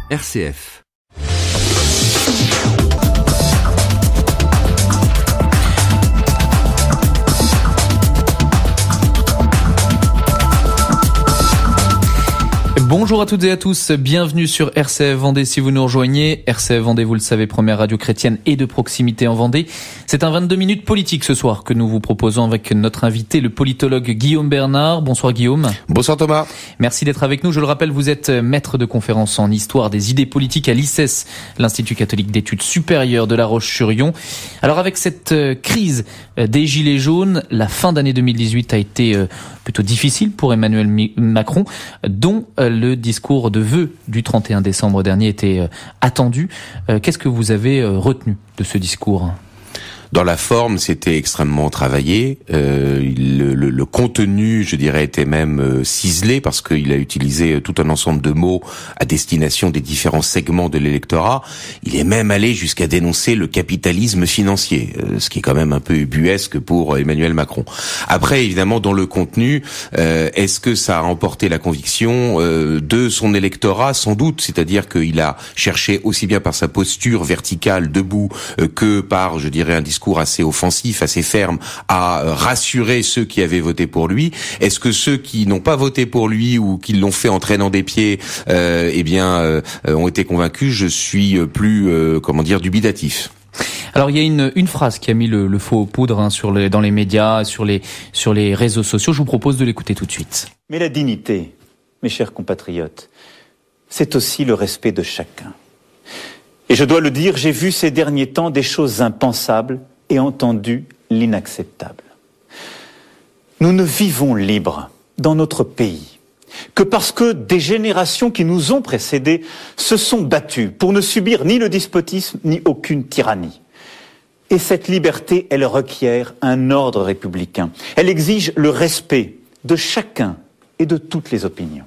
RCF. Bonjour à toutes et à tous, bienvenue sur RCF Vendée si vous nous rejoignez. RCF Vendée, vous le savez, première radio chrétienne et de proximité en Vendée. C'est un 22 minutes politique ce soir que nous vous proposons avec notre invité, le politologue Guillaume Bernard. Bonsoir Guillaume. Bonsoir Thomas. Merci d'être avec nous. Je le rappelle, vous êtes maître de conférence en histoire des idées politiques à l'ICES, l'Institut catholique d'études supérieures de La Roche-sur-Yon. Alors avec cette crise des Gilets jaunes, la fin d'année 2018 a été plutôt difficile pour Emmanuel Macron, dont le discours de vœux du 31 décembre dernier était attendu. Qu'est-ce que vous avez retenu de ce discours ? Dans la forme, c'était extrêmement travaillé. Le contenu, je dirais, était même ciselé parce qu'il a utilisé tout un ensemble de mots à destination des différents segments de l'électorat. Il est même allé jusqu'à dénoncer le capitalisme financier, ce qui est quand même un peu ubuesque pour Emmanuel Macron. Après, évidemment, dans le contenu, est-ce que ça a emporté la conviction de son électorat ? Sans doute, c'est-à-dire qu'il a cherché aussi bien par sa posture verticale, debout, que par, je dirais, un discours assez offensif, assez ferme, à rassurer ceux qui avaient voté pour lui. Est-ce que ceux qui n'ont pas voté pour lui ou qui l'ont fait en traînant des pieds, ont été convaincus ? Je suis plus, dubitatif. Alors il y a une phrase qui a mis le feu aux poudres dans les médias, sur les réseaux sociaux. Je vous propose de l'écouter tout de suite. Mais la dignité, mes chers compatriotes, c'est aussi le respect de chacun. Et je dois le dire, j'ai vu ces derniers temps des choses impensables et entendu l'inacceptable. Nous ne vivons libres dans notre pays que parce que des générations qui nous ont précédés se sont battues pour ne subir ni le despotisme ni aucune tyrannie. Et cette liberté, elle requiert un ordre républicain. Elle exige le respect de chacun et de toutes les opinions.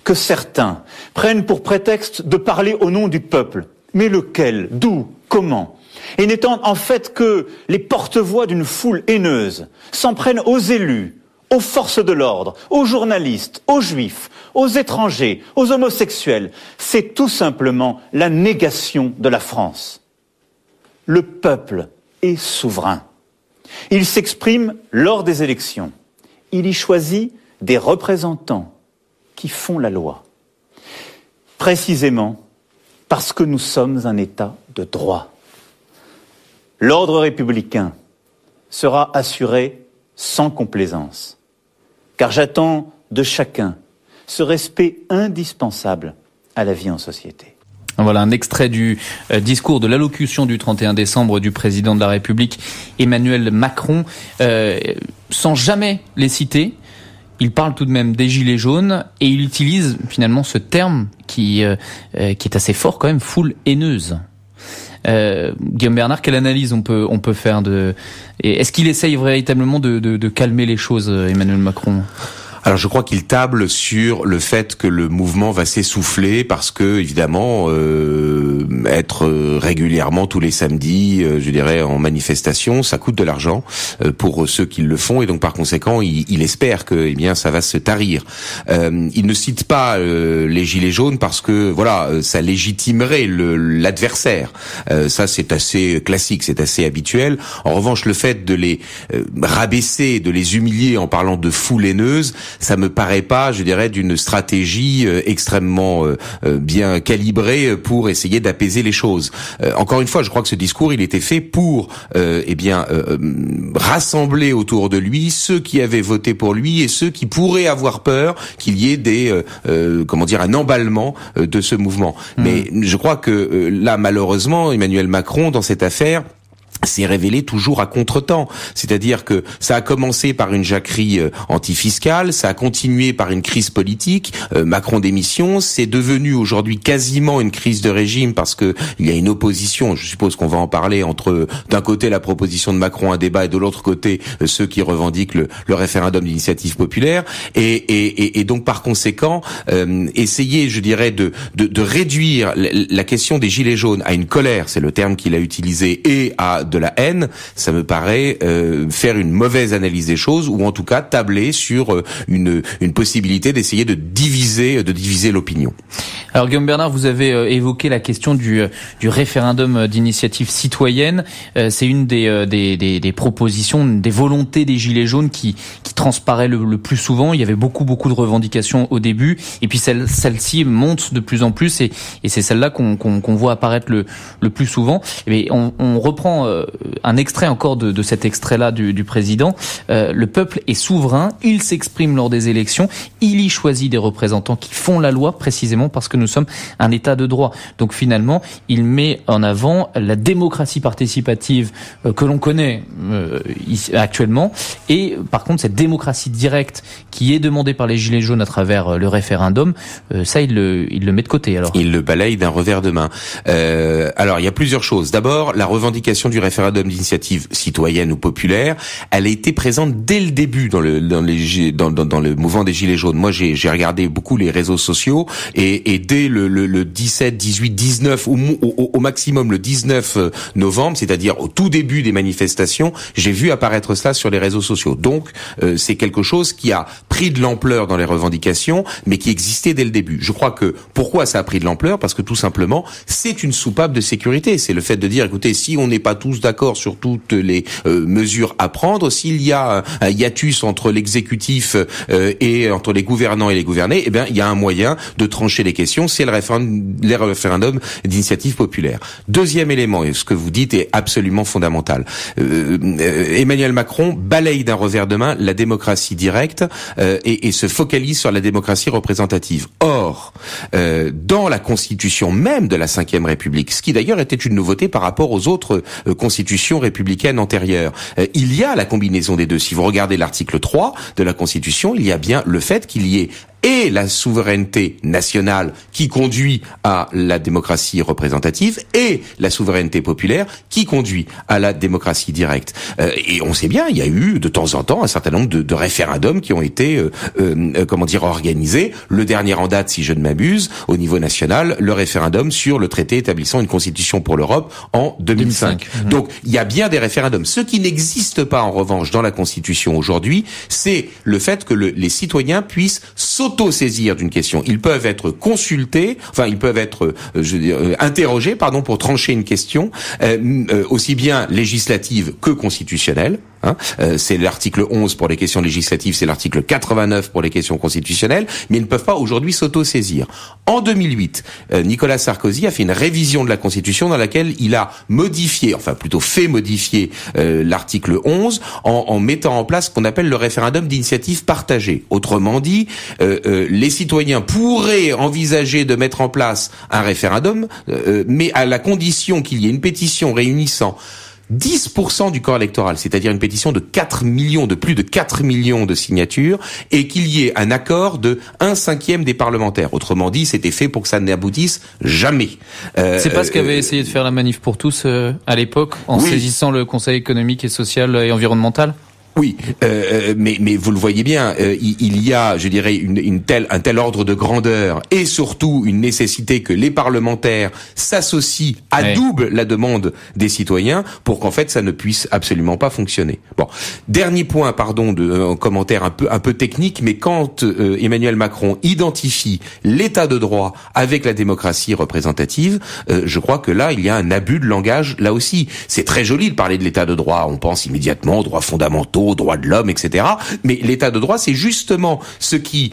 Que certains prennent pour prétexte de parler au nom du peuple, mais lequel, d'où, comment ? Et n'étant en fait que les porte-voix d'une foule haineuse, s'en prennent aux élus, aux forces de l'ordre, aux journalistes, aux juifs, aux étrangers, aux homosexuels. C'est tout simplement la négation de la France. Le peuple est souverain. Il s'exprime lors des élections. Il y choisit des représentants qui font la loi. Précisément parce que nous sommes un État de droit. L'ordre républicain sera assuré sans complaisance, car j'attends de chacun ce respect indispensable à la vie en société. Voilà un extrait du discours de l'allocution du 31 décembre du président de la République, Emmanuel Macron. Sans jamais les citer, il parle tout de même des Gilets jaunes et il utilise finalement ce terme qui est assez fort quand même, foule haineuse. Guillaume Bernard, quelle analyse on peut faire est-ce qu'il essaye véritablement de calmer les choses, Emmanuel Macron ? Alors je crois qu'il table sur le fait que le mouvement va s'essouffler parce que évidemment être régulièrement tous les samedis, je dirais en manifestation, ça coûte de l'argent pour ceux qui le font et donc par conséquent il espère que ça va se tarir. Il ne cite pas les gilets jaunes parce que ça légitimerait l'adversaire. Ça c'est assez classique, c'est assez habituel. En revanche le fait de les rabaisser, de les humilier en parlant de foule haineuse, ça me paraît pas, je dirais, d'une stratégie extrêmement bien calibrée pour essayer d'apaiser les choses. Encore une fois, je crois que ce discours, il était fait pour rassembler autour de lui ceux qui avaient voté pour lui et ceux qui pourraient avoir peur qu'il y ait un emballement de ce mouvement. Mais je crois que là, malheureusement, Emmanuel Macron, dans cette affaire, s'est révélé toujours à contretemps. C'est-à-dire que ça a commencé par une jacquerie antifiscale, ça a continué par une crise politique, Macron démission, c'est devenu aujourd'hui quasiment une crise de régime parce que il y a une opposition, je suppose qu'on va en parler, entre d'un côté la proposition de Macron, un débat, et de l'autre côté ceux qui revendiquent le référendum d'initiative populaire, et donc par conséquent essayer, je dirais, de réduire la question des gilets jaunes à une colère, c'est le terme qu'il a utilisé, et à de la haine, ça me paraît faire une mauvaise analyse des choses, ou en tout cas tabler sur une possibilité d'essayer de diviser l'opinion. Alors Guillaume Bernard, vous avez évoqué la question du référendum d'initiative citoyenne. C'est une des propositions, des volontés des Gilets jaunes qui transparaît le plus souvent. Il y avait beaucoup de revendications au début, et puis celle-ci monte de plus en plus, et c'est celle-là qu'on voit apparaître le plus souvent. Et on reprend un extrait encore de cet extrait-là du président. Le peuple est souverain, il s'exprime lors des élections, il y choisit des représentants qui font la loi, précisément parce que nous sommes un État de droit. Donc finalement, il met en avant la démocratie participative que l'on connaît actuellement, et par contre cette démocratie directe qui est demandée par les Gilets jaunes à travers le référendum, ça il le met de côté. Alors il le balaye d'un revers de main. Alors il y a plusieurs choses. D'abord, la revendication du référendum d'initiative citoyenne ou populaire, elle a été présente dès le début dans le mouvement des Gilets jaunes. Moi j'ai regardé beaucoup les réseaux sociaux, et dès le 17, 18, 19 au maximum le 19 novembre, c'est-à-dire au tout début des manifestations, j'ai vu apparaître cela sur les réseaux sociaux. Donc c'est quelque chose qui a pris de l'ampleur dans les revendications, mais qui existait dès le début. Je crois que pourquoi ça a pris de l'ampleur? Parce que tout simplement, c'est une soupape de sécurité. C'est le fait de dire, écoutez, si on n'est pas tous d'accord sur toutes les mesures à prendre, s'il y a un hiatus entre l'exécutif et entre les gouvernants et les gouvernés, eh bien, il y a un moyen de trancher les questions, c'est le référendum d'initiative populaire. Deuxième élément, et ce que vous dites est absolument fondamental. Emmanuel Macron balaye d'un revers de main la démocratie directe et se focalise sur la démocratie représentative. Or, dans la constitution même de la Ve République, ce qui d'ailleurs était une nouveauté par rapport aux autres constitutions républicaines antérieures, il y a la combinaison des deux. Si vous regardez l'article 3 de la Constitution, il y a bien le fait qu'il y ait et la souveraineté nationale qui conduit à la démocratie représentative et la souveraineté populaire qui conduit à la démocratie directe. Et on sait bien, il y a eu de temps en temps un certain nombre de référendums qui ont été organisés. Le dernier en date, si je ne m'abuse, au niveau national, le référendum sur le traité établissant une constitution pour l'Europe en 2005. Donc il y a bien des référendums. Ce qui n'existe pas en revanche dans la Constitution aujourd'hui, c'est le fait que les citoyens puissent s'auto-saisir d'une question. Ils peuvent être consultés, ils peuvent être interrogés, pour trancher une question, aussi bien législative que constitutionnelle. C'est l'article 11 pour les questions législatives, c'est l'article 89 pour les questions constitutionnelles, mais ils ne peuvent pas aujourd'hui s'auto-saisir. En 2008, Nicolas Sarkozy a fait une révision de la Constitution dans laquelle il a modifié, fait modifier l'article 11 en mettant en place ce qu'on appelle le référendum d'initiative partagée. Autrement dit, les citoyens pourraient envisager de mettre en place un référendum, mais à la condition qu'il y ait une pétition réunissant 10% du corps électoral, c'est-à-dire une pétition de plus de 4 millions de signatures, et qu'il y ait un accord de 1/5 des parlementaires. Autrement dit, c'était fait pour que ça n'aboutisse jamais. C'est pas ce qu'avait essayé de faire la Manif pour tous à l'époque, en saisissant le Conseil économique et social et environnemental? Oui, mais vous le voyez bien, il y a, je dirais, un tel ordre de grandeur et surtout une nécessité que les parlementaires s'associent à double la demande des citoyens pour qu'en fait ça ne puisse absolument pas fonctionner. Bon, dernier point, un commentaire un peu technique, mais quand Emmanuel Macron identifie l'état de droit avec la démocratie représentative, je crois que là il y a un abus de langage là aussi. C'est très joli de parler de l'état de droit, on pense immédiatement aux droits fondamentaux, aux droits de l'homme, etc. Mais l'état de droit, c'est justement ce qui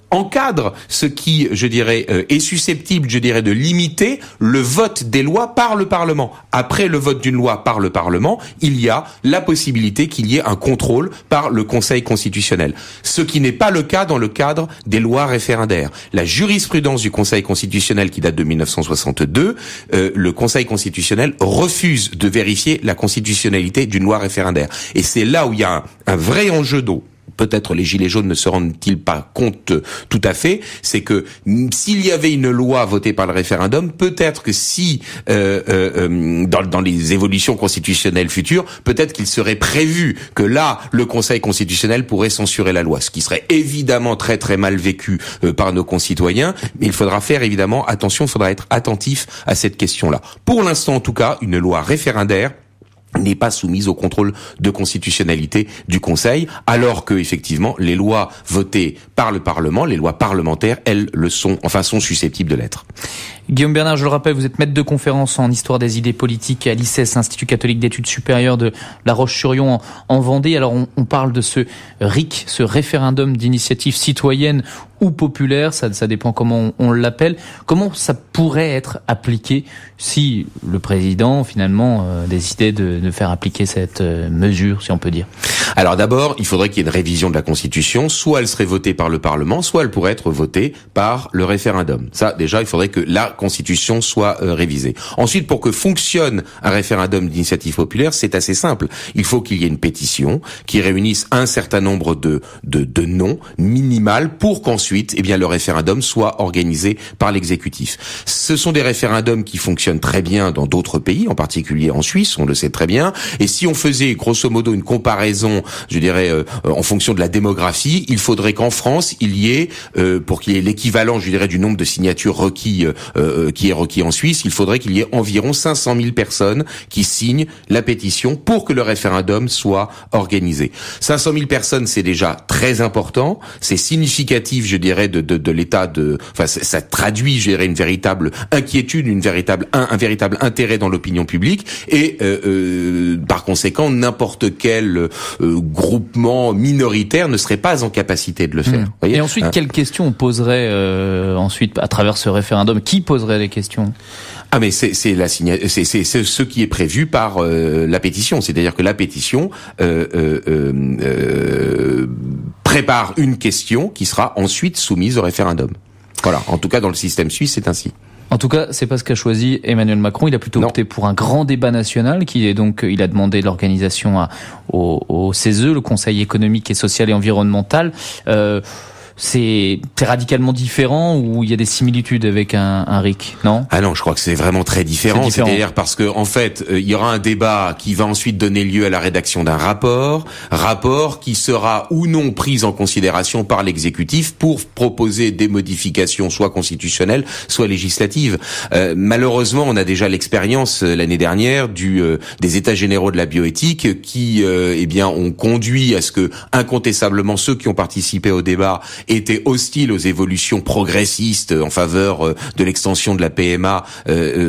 encadre, ce qui, je dirais, est susceptible, de limiter le vote des lois par le Parlement. Après le vote d'une loi par le Parlement, il y a la possibilité qu'il y ait un contrôle par le Conseil constitutionnel. Ce qui n'est pas le cas dans le cadre des lois référendaires. La jurisprudence du Conseil constitutionnel qui date de 1962, le Conseil constitutionnel refuse de vérifier la constitutionnalité d'une loi référendaire. Et c'est là où il y a un vrai enjeu d'eau. Peut-être les Gilets jaunes ne se rendent-ils pas compte tout à fait, c'est que s'il y avait une loi votée par le référendum, peut-être que si dans les évolutions constitutionnelles futures, peut-être qu'il serait prévu que là, le Conseil constitutionnel pourrait censurer la loi, ce qui serait évidemment très très mal vécu par nos concitoyens, mais il faudra faire évidemment attention, il faudra être attentif à cette question-là. Pour l'instant en tout cas, une loi référendaire n'est pas soumise au contrôle de constitutionnalité du Conseil, alors que effectivement les lois votées par le Parlement, les lois parlementaires, elles le sont, sont susceptibles de l'être. Guillaume Bernard, je le rappelle, vous êtes maître de conférence en histoire des idées politiques à l'ICES, Institut catholique d'études supérieures de La Roche-sur-Yon en Vendée. Alors on parle de ce RIC, ce référendum d'initiative citoyenne ou populaire, ça dépend comment on l'appelle. Comment ça pourrait être appliqué si le président finalement décidait de faire appliquer cette mesure, si on peut dire? Alors d'abord, il faudrait qu'il y ait une révision de la Constitution. Soit elle serait votée par le Parlement, soit elle pourrait être votée par le référendum. Ça, déjà, il faudrait que la Constitution soit révisée. Ensuite, pour que fonctionne un référendum d'initiative populaire, c'est assez simple. Il faut qu'il y ait une pétition qui réunisse un certain nombre de noms minimal pour qu'ensuite, le référendum soit organisé par l'exécutif. Ce sont des référendums qui fonctionnent très bien dans d'autres pays, en particulier en Suisse, on le sait très bien. Et si on faisait grosso modo une comparaison, je dirais, en fonction de la démographie, il faudrait qu'en France, il y ait, pour qu'il y ait l'équivalent, je dirais, du nombre de signatures requis, qui est requis en Suisse, il faudrait qu'il y ait environ 500 000 personnes qui signent la pétition pour que le référendum soit organisé. 500 000 personnes, c'est déjà très important, c'est significatif, je dirais, de l'état de, ça traduit, je dirais, une véritable inquiétude, un véritable intérêt dans l'opinion publique, et par conséquent, n'importe quel groupement minoritaire ne serait pas en capacité de le faire. Voyez, et ensuite, quelles questions on poserait ensuite à travers ce référendum? Qui poserait les questions? Ah, mais c'est ce qui est prévu par la pétition, c'est-à-dire que la pétition prépare une question qui sera ensuite soumise au référendum. Voilà, en tout cas dans le système suisse, c'est ainsi. En tout cas, c'est pas ce qu'a choisi Emmanuel Macron. Il a plutôt opté pour un grand débat national, il a demandé l'organisation au CESE, le Conseil économique et social et environnemental. C'est radicalement différent ou il y a des similitudes avec un RIC, non? Ah non, je crois que c'est vraiment très différent. C'est-à-dire parce que en fait, il y aura un débat qui va ensuite donner lieu à la rédaction d'un rapport qui sera ou non pris en considération par l'exécutif pour proposer des modifications soit constitutionnelles, soit législatives. Malheureusement, on a déjà l'expérience l'année dernière des États généraux de la bioéthique qui ont conduit à ce que incontestablement ceux qui ont participé au débat étaient hostiles aux évolutions progressistes en faveur de l'extension de la PMA,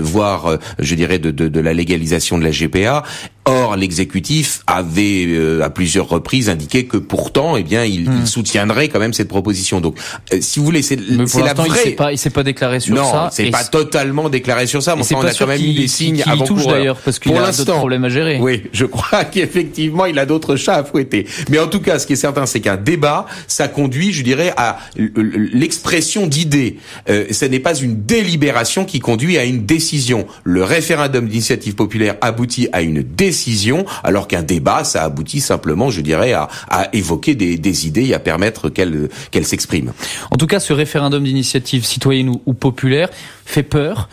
voire, je dirais, de la légalisation de la GPA. Or, l'exécutif avait à plusieurs reprises indiqué que pourtant, il soutiendrait quand même cette proposition. Donc, si vous voulez, c'est la vraie. Il s'est pas déclaré sur ça. Non, c'est pas totalement déclaré sur ça. Mais on a quand même eu des signes avant-coureurs. D'ailleurs, parce qu'il a d'autres problèmes à gérer. Oui, je crois qu'effectivement, il a d'autres chats à fouetter. Mais en tout cas, ce qui est certain, c'est qu'un débat, ça conduit, je dirais, à l'expression d'idées. Ce n'est pas une délibération qui conduit à une décision. Le référendum d'initiative populaire aboutit à une décision, alors qu'un débat, ça aboutit simplement, je dirais, à évoquer des idées et à permettre qu'elles s'expriment. En tout cas, ce référendum d'initiative citoyenne ou populaire fait peur,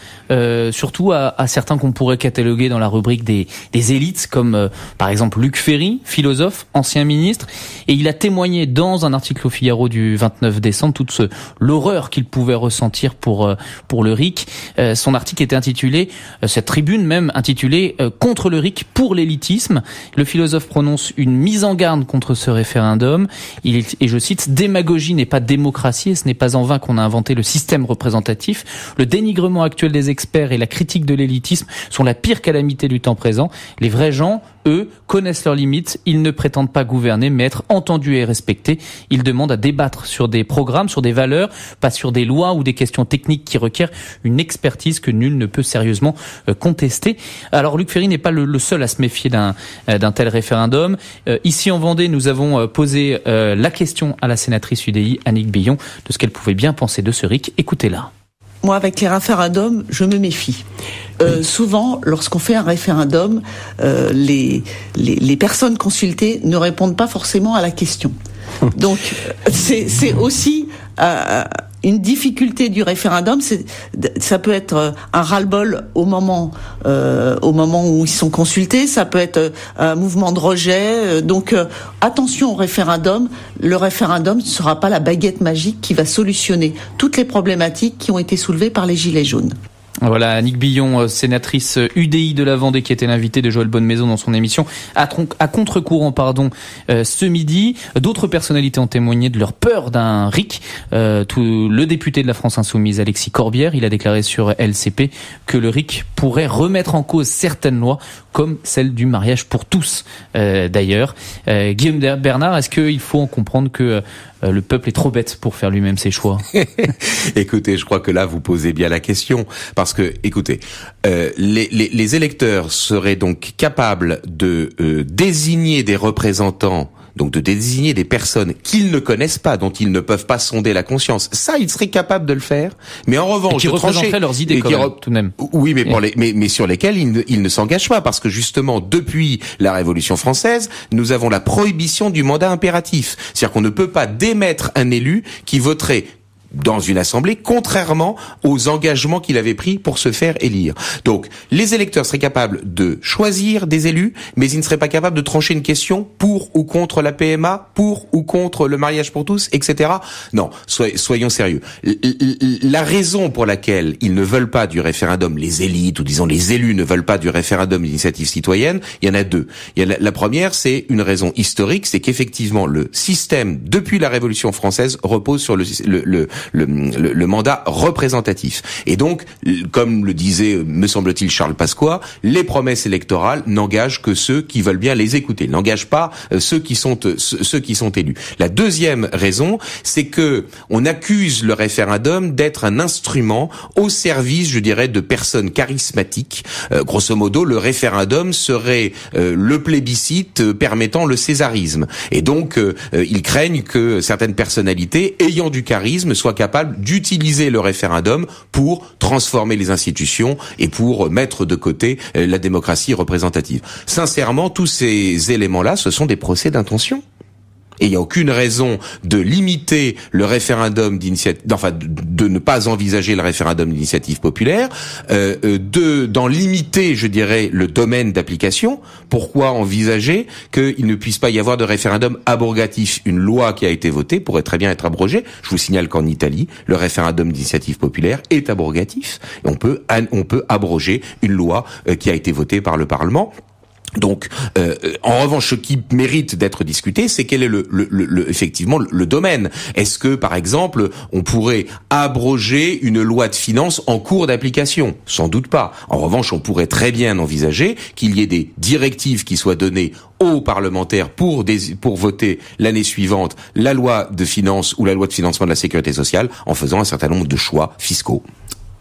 surtout à certains qu'on pourrait cataloguer dans la rubrique des élites, comme par exemple Luc Ferry, philosophe, ancien ministre, et il a témoigné dans un article au Figaro du 29 décembre toute l'horreur qu'il pouvait ressentir pour le RIC. Son article était intitulé, cette tribune même intitulée contre le RIC pour l'élitisme. Le philosophe prononce une mise en garde contre ce référendum. Et je cite, démagogie n'est pas démocratie et ce n'est pas en vain qu'on a inventé le système représentatif. Le dénigrement actuel des experts et la critique de l'élitisme sont la pire calamité du temps présent. Les vrais gens, eux, connaissent leurs limites. Ils ne prétendent pas gouverner, mais être entendus et respectés. Ils demandent à débattre sur des programmes, sur des valeurs, pas sur des lois ou des questions techniques qui requièrent une expertise que nul ne peut sérieusement contester. Alors, Luc Ferry n'est pas le seul à se méfier d'un tel référendum. Ici, en Vendée, nous avons posé la question à la sénatrice UDI, Annick Billon, de ce qu'elle pouvait bien penser de ce RIC. Écoutez-la. Moi, avec les référendums, je me méfie. Souvent, lorsqu'on fait un référendum, les personnes consultées ne répondent pas forcément à la question. Donc, c'est aussi une difficulté du référendum. Ça peut être un ras-le-bol au moment où ils sont consultés. Ça peut être un mouvement de rejet. Donc, attention au référendum. Le référendum ne sera pas la baguette magique qui va solutionner toutes les problématiques qui ont été soulevées par les Gilets jaunes. Voilà, Annick Billon, sénatrice UDI de la Vendée, qui était l'invitée de Joël Bonnemaison dans son émission à contre-courant, ce midi. D'autres personnalités ont témoigné de leur peur d'un RIC. Le député de la France Insoumise, Alexis Corbière, il a déclaré sur LCP que le RIC pourrait remettre en cause certaines lois, comme celle du mariage pour tous, d'ailleurs. Guillaume Bernard, est-ce qu'il faut en comprendre que le peuple est trop bête pour faire lui-même ses choix? Écoutez, je crois que là, vous posez bien la question. Parce que, écoutez, les électeurs seraient donc capables de désigner des représentants, donc de désigner des personnes qu'ils ne connaissent pas, dont ils ne peuvent pas sonder la conscience. Ça, ils seraient capables de le faire. Mais en revanche, qui représenteraient leurs idées quand même, tout de même. Oui, mais mais sur lesquelles ils ne s'engagent pas, parce que justement, depuis la Révolution française, nous avons la prohibition du mandat impératif. C'est-à-dire qu'on ne peut pas démettre un élu qui voterait dans une assemblée, contrairement aux engagements qu'il avait pris pour se faire élire. Donc, les électeurs seraient capables de choisir des élus, mais ils ne seraient pas capables de trancher une question pour ou contre la PMA, pour ou contre le mariage pour tous, etc. Non, soyons sérieux. La raison pour laquelle ils ne veulent pas du référendum, les élites, ou disons les élus ne veulent pas du référendum d'initiative citoyenne, il y en a deux. Il y a la première, c'est une raison historique, c'est qu'effectivement, le système, depuis la Révolution française, repose sur le mandat représentatif. Et donc, comme le disait, me semble-t-il, Charles Pasqua, les promesses électorales n'engagent que ceux qui veulent bien les écouter, n'engagent pas ceux qui sont élus. La deuxième raison, c'est que on accuse le référendum d'être un instrument au service, je dirais, de personnes charismatiques. Grosso modo, le référendum serait le plébiscite permettant le césarisme. Et donc, ils craignent que certaines personnalités ayant du charisme soient capables d'utiliser le référendum pour transformer les institutions et pour mettre de côté la démocratie représentative. Sincèrement, tous ces éléments-là, ce sont des procès d'intention. Et il n'y a aucune raison de limiter le référendum d'initiative, enfin de ne pas envisager le référendum d'initiative populaire, d'en limiter, je dirais, le domaine d'application. Pourquoi envisager qu'il ne puisse pas y avoir de référendum abrogatif? Une loi qui a été votée pourrait très bien être abrogée. Je vous signale qu'en Italie, le référendum d'initiative populaire est abrogatif. On peut abroger une loi qui a été votée par le Parlement. Donc, en revanche, ce qui mérite d'être discuté, c'est quel est effectivement le domaine. Est-ce que, par exemple, on pourrait abroger une loi de finances en cours d'application? Sans doute pas. En revanche, on pourrait très bien envisager qu'il y ait des directives qui soient données aux parlementaires pour voter l'année suivante la loi de finances ou la loi de financement de la sécurité sociale, en faisant un certain nombre de choix fiscaux.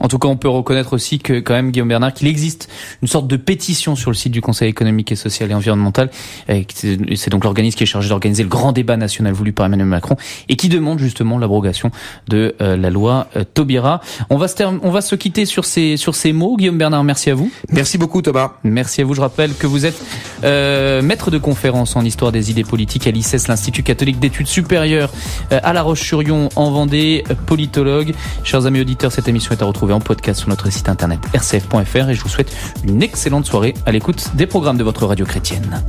En tout cas, on peut reconnaître aussi que, quand même, Guillaume Bernard, qu'il existe une sorte de pétition sur le site du Conseil économique et social et environnemental. C'est donc l'organisme qui est chargé d'organiser le grand débat national voulu par Emmanuel Macron et qui demande justement l'abrogation de la loi Taubira. On va se quitter sur ces mots. Guillaume Bernard, merci à vous. Merci beaucoup, Thomas. Merci à vous. Je rappelle que vous êtes maître de conférence en histoire des idées politiques à l'ICES, l'Institut catholique d'études supérieures à La Roche-sur-Yon en Vendée, politologue. Chers amis auditeurs, cette émission est à retrouver en podcast sur notre site internet rcf.fr et je vous souhaite une excellente soirée à l'écoute des programmes de votre radio chrétienne.